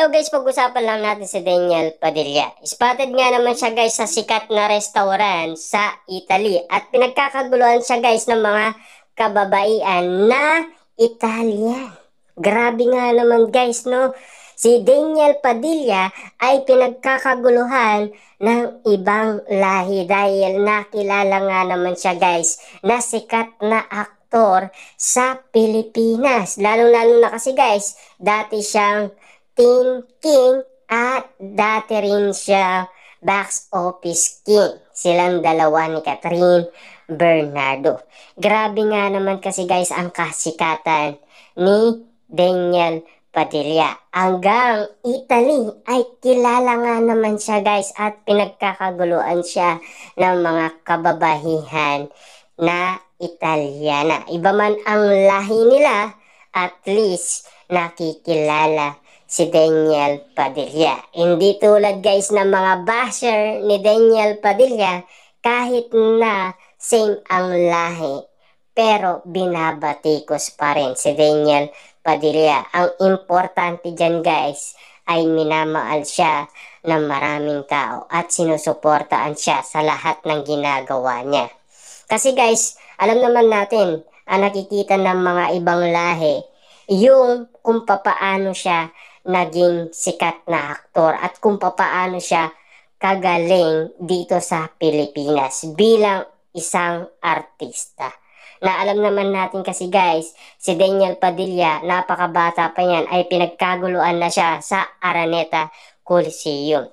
Ito guys, pag-usapan lang natin si Daniel Padilla. Spotted nga naman siya guys sa sikat na restaurant sa Italy. At pinagkakaguluhan siya guys ng mga kababaihan na Italian. Grabe nga naman guys, no? Si Daniel Padilla ay pinagkakaguluhan ng ibang lahi dahil nakilala nga naman siya guys na sikat na aktor sa Pilipinas. Lalo-lalo na kasi guys, dati siyang teen king at dati rin siya box office king. Silang dalawa ni Catherine Bernardo. Grabe nga naman kasi guys ang kasikatan ni Daniel Padilla. Hanggang Italy ay kilala nga naman siya guys at pinagkakaguluan siya ng mga kababahihan na Italyana. Iba man ang lahi nila, at least nakikilala si Daniel Padilla. Hindi tulad guys ng mga basher ni Daniel Padilla, kahit na same ang lahi, pero binabatikos pa rin si Daniel Padilla. Ang importante dyan guys ay minamahal siya ng maraming tao at sinusuportaan siya sa lahat ng ginagawa niya. Kasi guys, alam naman natin, ang nakikita ng mga ibang lahi, yung kung papaano siya naging sikat na aktor at kung papaano siya kagaling dito sa Pilipinas bilang isang artista. Na alam naman natin kasi guys, si Daniel Padilla, napakabata pa yan, ay pinagkaguluan na siya sa Araneta Coliseum.